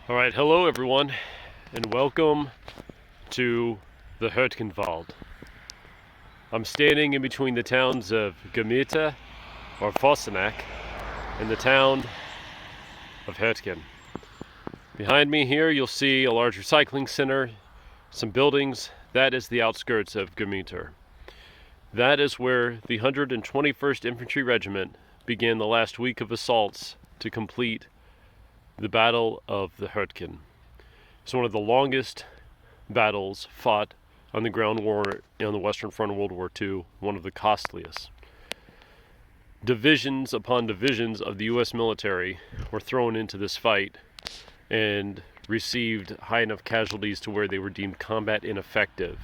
Alright, hello everyone, and welcome to the Hurtgen. I'm standing in between the towns of Germeter or Fossenac and the town of Hurtgen. Behind me here you'll see a large recycling center, some buildings. That is the outskirts of Germeter. That is where the 121st Infantry Regiment began the last week of assaults to complete the Battle of the Hurtgen. It's one of the longest battles fought on the ground war on the Western Front of World War II, one of the costliest. Divisions upon divisions of the U.S. military were thrown into this fight and received high enough casualties to where they were deemed combat ineffective.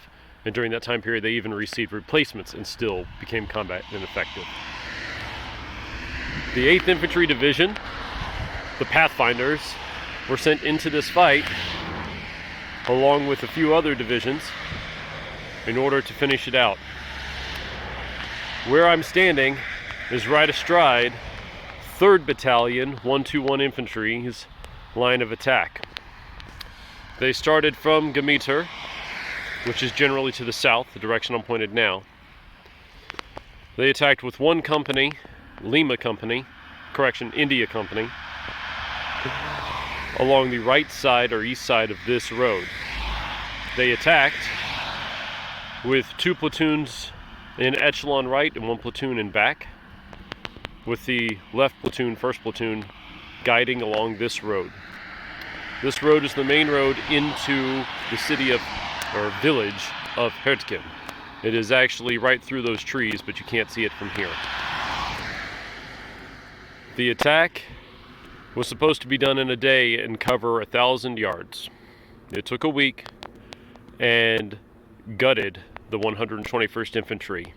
And during that time period, they even received replacements and still became combat ineffective. The 8th Infantry Division, the Pathfinders, were sent into this fight along with a few other divisions in order to finish it out. Where I'm standing is right astride 3rd Battalion 121 Infantry's line of attack. They started from Germeter, which is generally to the south, the direction I'm pointed now. They attacked with one company, India Company, along the right side or east side of this road. They attacked with 2 platoons in echelon right and 1 platoon in back, with the left platoon, 1st platoon, guiding along this road. This road is the main road into the city of, or village of Hurtgen. It is actually right through those trees, but you can't see it from here. The attack was supposed to be done in a day and cover 1,000 yards. It took a week and gutted the 121st Infantry.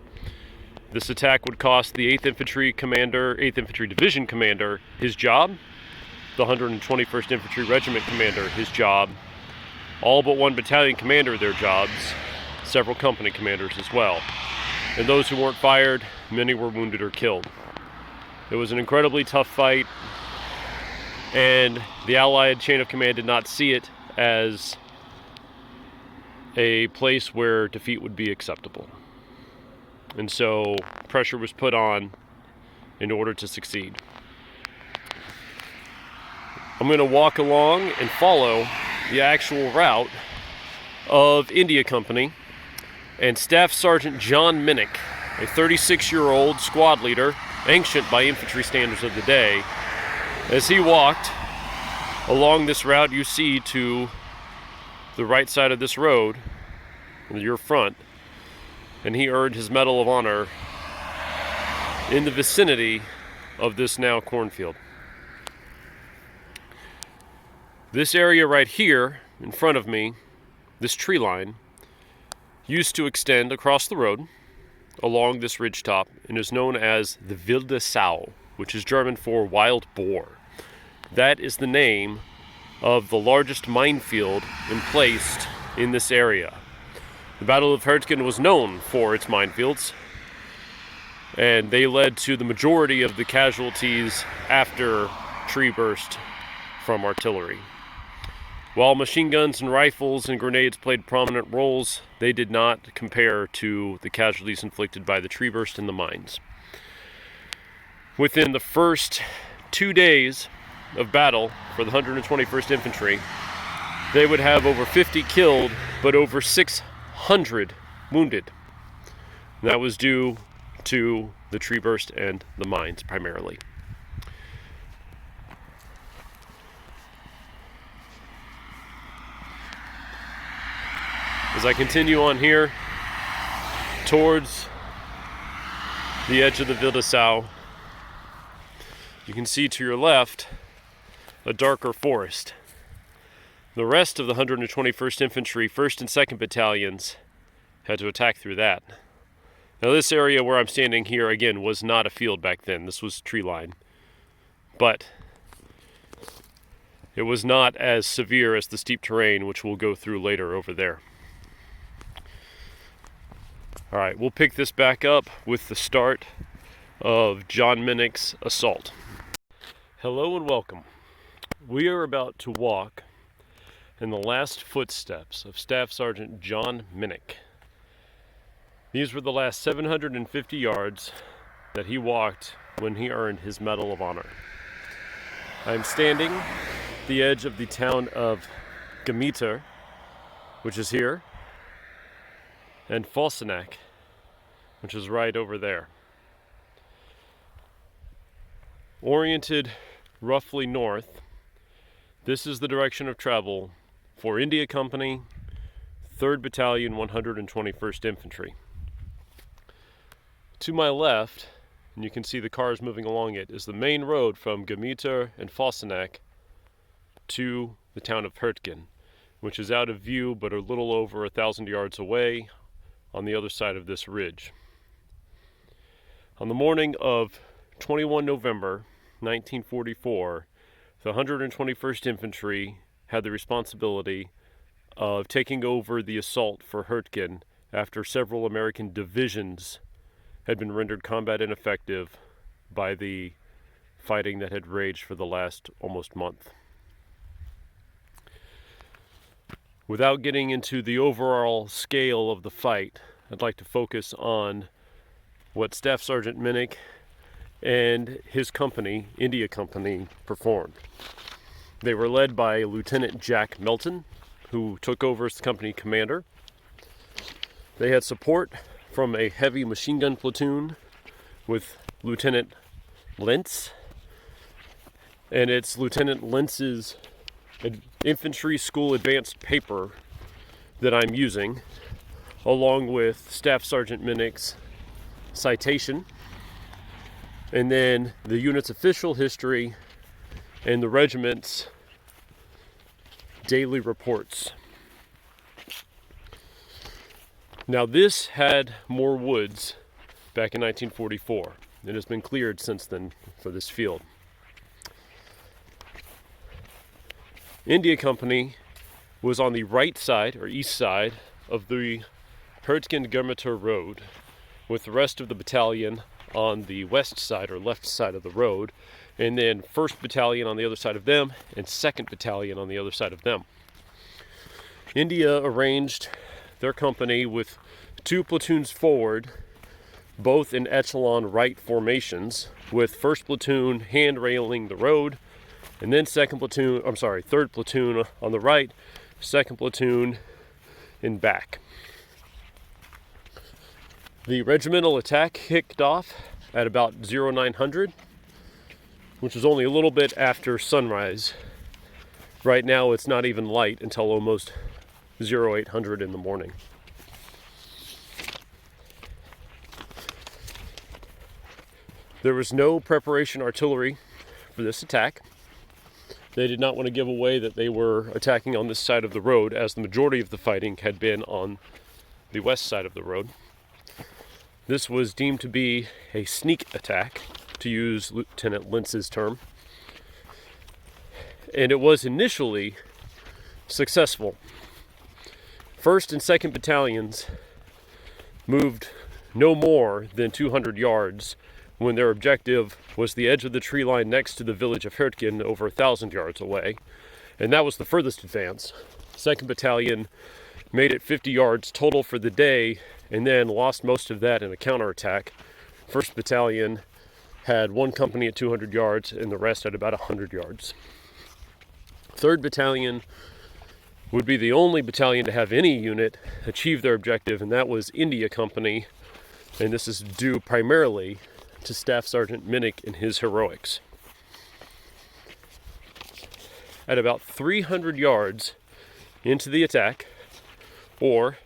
This attack would cost the 8th Infantry Division commander his job, the 121st Infantry Regiment commander his job, all but 1 battalion commander their jobs, several company commanders as well. And those who weren't fired, many were wounded or killed. It was an incredibly tough fight, and the Allied chain of command did not see it as a place where defeat would be acceptable. And so pressure was put on in order to succeed. I'm going to walk along and follow the actual route of India Company and Staff Sergeant John Minick, a 36-year-old squad leader, ancient by infantry standards of the day. As he walked along this route, you see to the right side of this road, your front, and he earned his Medal of Honor in the vicinity of this now cornfield. This area right here in front of me, this tree line, used to extend across the road along this ridgetop and is known as the Wilde Sau, which is German for wild boar. That is the name of the largest minefield emplaced in this area. The Battle of Hurtgen was known for its minefields, and they led to the majority of the casualties after tree burst from artillery. While machine guns and rifles and grenades played prominent roles, they did not compare to the casualties inflicted by the tree burst and the mines. Within the first 2 days of battle for the 121st Infantry, they would have over 50 killed, but over 600 wounded. That was due to the tree burst and the mines primarily. As I continue on here towards the edge of the Wilde Sau, you can see to your left a darker forest. The rest of the 121st Infantry, 1st and 2nd Battalions, had to attack through that. Now this area where I'm standing here, again, was not a field back then. This was tree line. But it was not as severe as the steep terrain, which we'll go through later over there. All right, we'll pick this back up with the start of John Minick's assault. Hello and welcome. We are about to walk in the last footsteps of Staff Sergeant John Minick. These were the last 750 yards that he walked when he earned his Medal of Honor. I'm standing at the edge of the town of Germeter, which is here, and Voluntarily, which is right over there. Oriented roughly north, this is the direction of travel for India Company, 3rd Battalion, 121st Infantry. To my left, and you can see the cars moving along it, is the main road from Germeter and Voluntarily to the town of Hurtgen, which is out of view but a little over 1,000 yards away on the other side of this ridge. On the morning of 21 November 1944, the 121st Infantry had the responsibility of taking over the assault for Hurtgen after several American divisions had been rendered combat ineffective by the fighting that had raged for the last almost month. Without getting into the overall scale of the fight, I'd like to focus on what Staff Sergeant Minick and his company, India Company, performed. They were led by Lieutenant Jack Melton, who took over as the company commander. They had support from a heavy machine gun platoon with Lieutenant Lentz, and it's Lieutenant Lentz's infantry school advanced paper that I'm using, along with Staff Sergeant Minick's citation, and then the unit's official history and the regiment's daily reports. Now, this had more woods back in 1944. It has been cleared since then for this field. India Company was on the right side, or east side, of the Hurtgen-Germeter road, with the rest of the battalion on the west side, or left side of the road, and then 1st Battalion on the other side of them, and 2nd Battalion on the other side of them. India arranged their company with 2 platoons forward, both in echelon right formations, with 1st Platoon hand railing the road, and then 3rd Platoon on the right, 2nd Platoon in back. The regimental attack kicked off at about 0900, which was only a little bit after sunrise. Right now it's not even light until almost 0800 in the morning. There was no preparation artillery for this attack. They did not want to give away that they were attacking on this side of the road, as the majority of the fighting had been on the west side of the road. This was deemed to be a sneak attack, to use Lieutenant Lentz's term, and it was initially successful. 1st and 2nd Battalions moved no more than 200 yards when their objective was the edge of the tree line next to the village of Hurtgen, over 1,000 yards away, and that was the furthest advance. 2nd Battalion made it 50 yards total for the day, and then lost most of that in a counterattack. 1st Battalion had one company at 200 yards, and the rest at about 100 yards. 3rd Battalion would be the only battalion to have any unit achieve their objective, and that was India Company, and this is due primarily to Staff Sergeant Minick and his heroics. At about 300 yards into the attack, or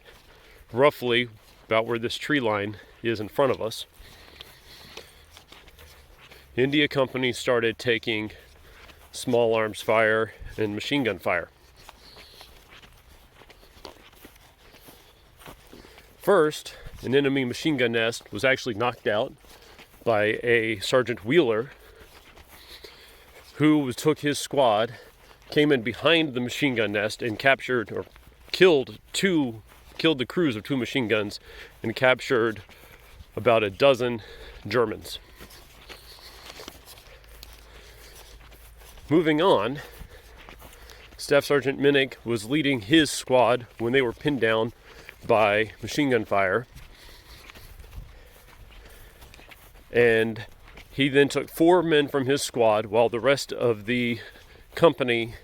roughly about where this tree line is in front of us, India Company started taking small arms fire and machine gun fire. First, an enemy machine gun nest was actually knocked out by a Sergeant Wheeler, who took his squad, came in behind the machine gun nest and captured or killed the crews of 2 machine guns and captured about a dozen Germans. Moving on, Staff Sergeant Minick was leading his squad when they were pinned down by machine gun fire. And he then took 4 men from his squad while the rest of the company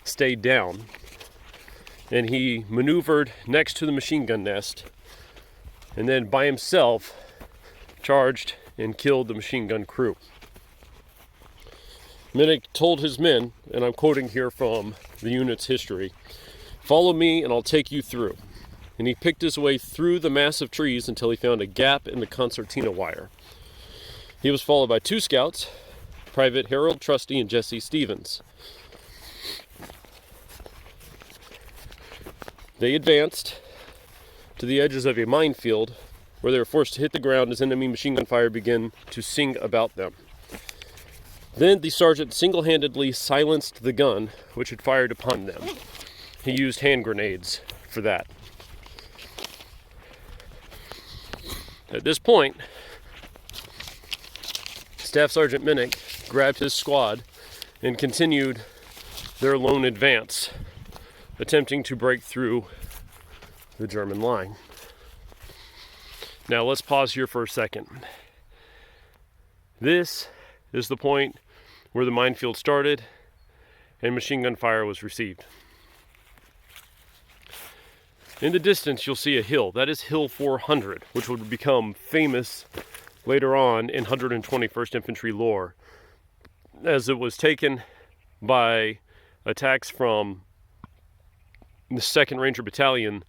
stayed down. And he maneuvered next to the machine gun nest and then by himself charged and killed the machine gun crew. Minick told his men, and I'm quoting here from the unit's history, "Follow me and I'll take you through." And he picked his way through the massive trees until he found a gap in the concertina wire. He was followed by 2 scouts, Private Harold Trusty and Jesse Stevens. They advanced to the edges of a minefield where they were forced to hit the ground as enemy machine gun fire began to sing about them. Then the sergeant single-handedly silenced the gun which had fired upon them. He used hand grenades for that. At this point, Staff Sergeant Minick grabbed his squad and continued their lone advance, attempting to break through the German line. Now let's pause here for a second. This is the point where the minefield started and machine gun fire was received. In the distance, you'll see a hill. That is Hill 400, which would become famous later on in 121st Infantry lore, as it was taken by attacks from the 2nd Ranger Battalion,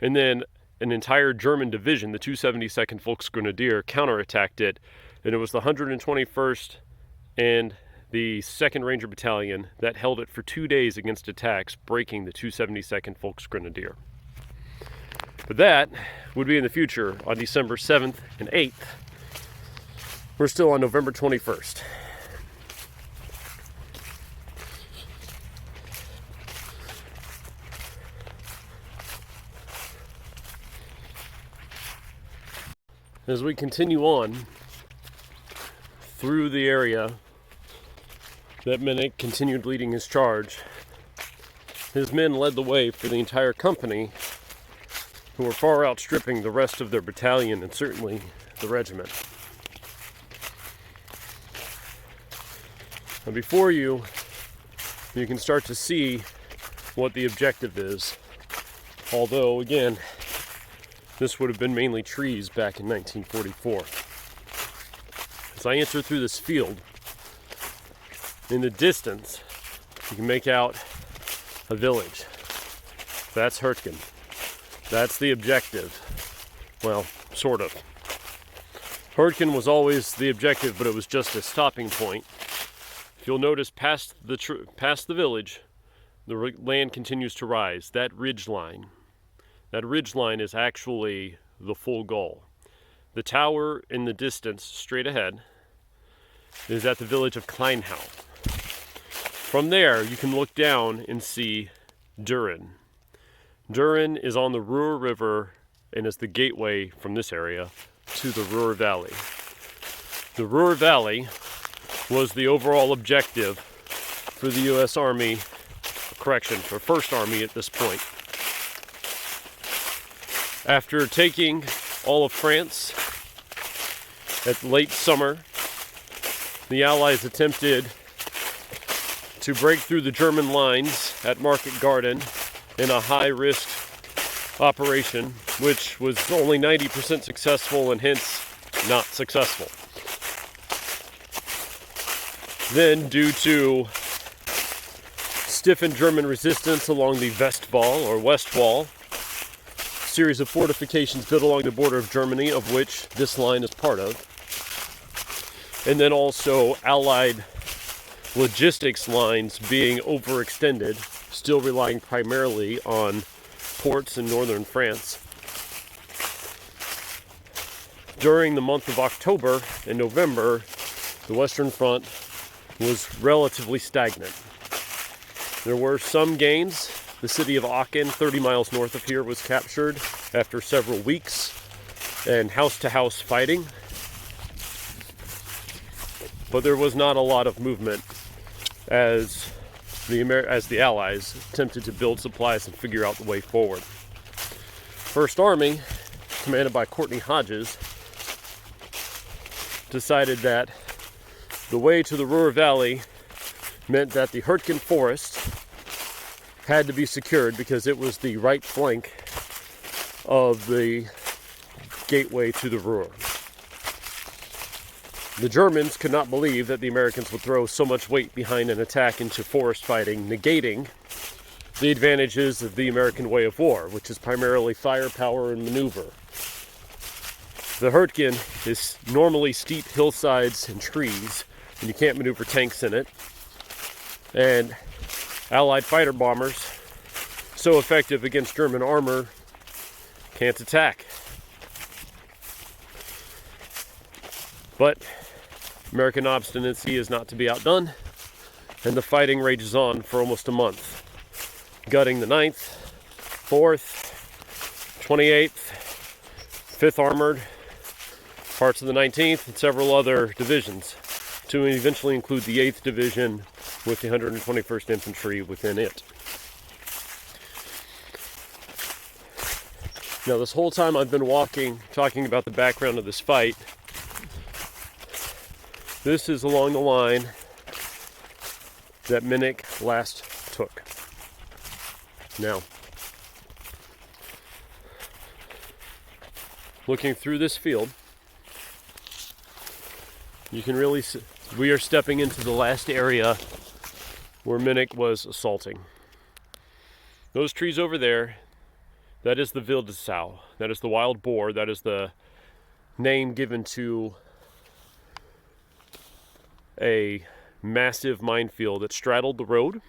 and then an entire German division, the 272nd Volksgrenadier, counterattacked it, and it was the 121st and the 2nd Ranger Battalion that held it for 2 days against attacks, breaking the 272nd Volksgrenadier. But that would be in the future on December 7th and 8th. We're still on November 21st. As we continue on through the area that Minick continued leading his charge, his men led the way for the entire company, who were far outstripping the rest of their battalion and certainly the regiment. And before you can start to see what the objective is, although again, this would have been mainly trees back in 1944. As I enter through this field, in the distance, you can make out a village. That's Hurtgen. That's the objective. Well, sort of. Hurtgen was always the objective, but it was just a stopping point. If you'll notice past the village, the land continues to rise. That ridge line is actually the full goal. The tower in the distance, straight ahead, is at the village of Kleinhau. From there, you can look down and see Düren. Düren is on the Ruhr River and is the gateway from this area to the Ruhr Valley. The Ruhr Valley was the overall objective for the U.S. Army, for First Army at this point. After taking all of France at late summer, the Allies attempted to break through the German lines at Market Garden in a high-risk operation, which was only 90% successful and hence not successful. Then, due to stiffened German resistance along the Westwall or West Wall, series of fortifications built along the border of Germany, of which this line is part of, and then also Allied logistics lines being overextended, still relying primarily on ports in northern France. During the month of October and November, the Western Front was relatively stagnant. There were some gains. The city of Aachen, 30 miles north of here, was captured after several weeks and house-to-house fighting. But there was not a lot of movement, as as the Allies attempted to build supplies and figure out the way forward. First Army, commanded by Courtney Hodges, decided that the way to the Ruhr Valley meant that the Hurtgen Forest had to be secured because it was the right flank of the gateway to the Ruhr. The Germans could not believe that the Americans would throw so much weight behind an attack into forest fighting, negating the advantages of the American way of war, which is primarily firepower and maneuver. The Hurtgen is normally steep hillsides and trees, and you can't maneuver tanks in it. And Allied fighter bombers, so effective against German armor, can't attack. But American obstinacy is not to be outdone, and the fighting rages on for almost a month, gutting the 9th, 4th, 28th, 5th Armored, parts of the 19th, and several other divisions, to eventually include the 8th Division with the 121st Infantry within it. Now, this whole time I've been talking about the background of this fight. This is along the line that Minick last took. Now, looking through this field, you can really see we are stepping into the last area where Minick was assaulting. Those trees over there, that is the wilde Sau. That is the wild boar. That is the name given to a massive minefield that straddled the road,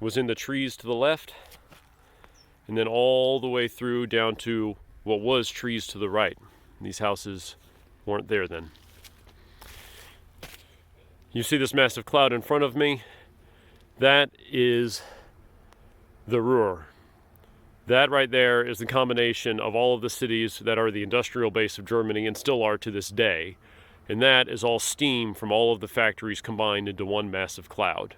was in the trees to the left, and then all the way through down to what was trees to the right. These houses weren't there then. You see this massive cloud in front of me? That is the Ruhr. That right there is the combination of all of the cities that are the industrial base of Germany and still are to this day. And that is all steam from all of the factories combined into one massive cloud.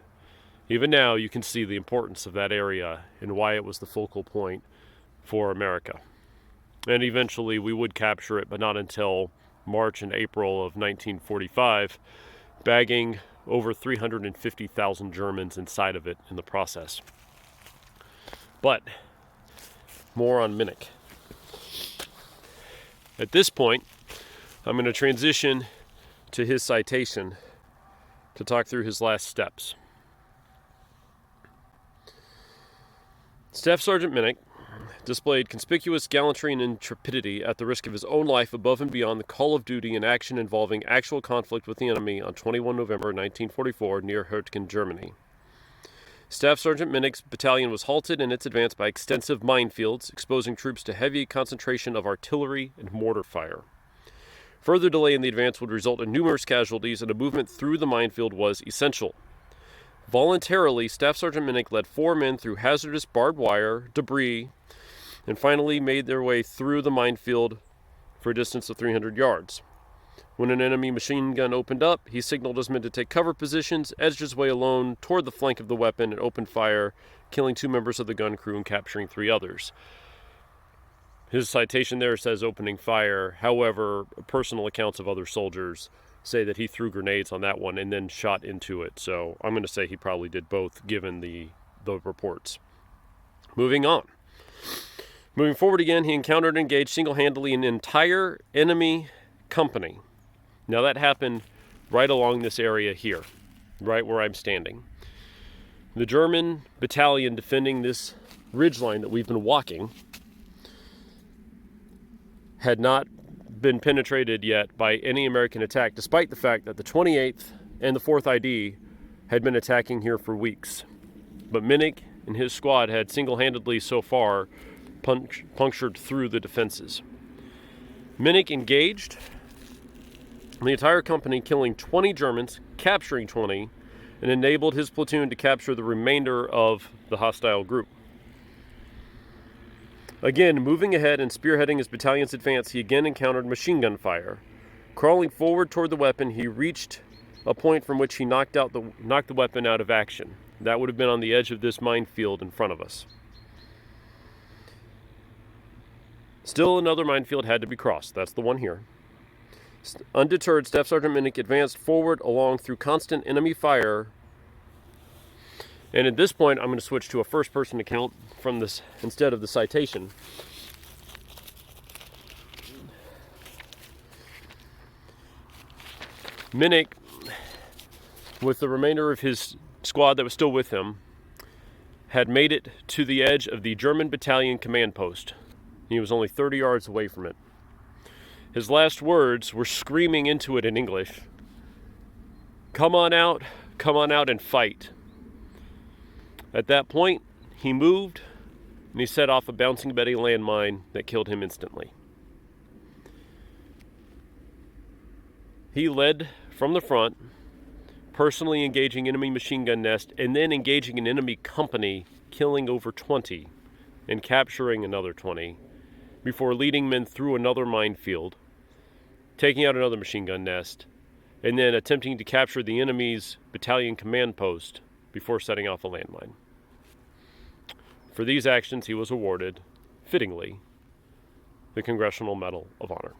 Even now you can see the importance of that area and why it was the focal point for America. And eventually we would capture it, but not until March and April of 1945, bagging over 350,000 Germans inside of it in the process. But more on Minick. At this point, I'm going to transition to his citation to talk through his last steps. Staff Sergeant Minick displayed conspicuous gallantry and intrepidity at the risk of his own life above and beyond the call of duty in action involving actual conflict with the enemy on 21 November 1944 near Hurtgen, Germany. Staff Sergeant Minick's battalion was halted in its advance by extensive minefields, exposing troops to heavy concentration of artillery and mortar fire. Further delay in the advance would result in numerous casualties, and a movement through the minefield was essential. Voluntarily, Staff Sergeant Minick led 4 men through hazardous barbed wire, debris, and finally made their way through the minefield for a distance of 300 yards. When an enemy machine gun opened up, he signaled his men to take cover positions, edged his way alone toward the flank of the weapon, and opened fire, killing 2 members of the gun crew and capturing 3 others. His citation there says opening fire. However, personal accounts of other soldiers say that he threw grenades on that one and then shot into it. So I'm going to say he probably did both, given the reports. Moving on. Moving forward again, he encountered and engaged single-handedly an entire enemy company. Now that happened right along this area here, right where I'm standing. The German battalion defending this ridgeline that we've been walking had not been penetrated yet by any American attack, despite the fact that the 28th and the 4th ID had been attacking here for weeks. But Minick and his squad had single-handedly so far punctured through the defenses. Minick engaged the entire company, killing 20 Germans, capturing 20, and enabled his platoon to capture the remainder of the hostile group. Again, moving ahead and spearheading his battalion's advance, he again encountered machine gun fire. Crawling forward toward the weapon, he reached a point from which he knocked the weapon out of action. That would have been on the edge of this minefield in front of us. Still another minefield had to be crossed. That's the one here. Undeterred, Staff Sergeant Minick advanced forward along through constant enemy fire. And at this point, I'm going to switch to a first-person account from this instead of the citation. Minick, with the remainder of his squad that was still with him, had made it to the edge of the German battalion command post. He was only 30 yards away from it. His last words were screaming into it in English, come on out and fight." At that point, he moved and he set off a bouncing Betty landmine that killed him instantly. He led from the front, personally engaging enemy machine gun nest and then engaging an enemy company, killing over 20 and capturing another 20 before leading men through another minefield, taking out another machine gun nest, and then attempting to capture the enemy's battalion command post before setting off a landmine. For these actions, he was awarded, fittingly, the Congressional Medal of Honor.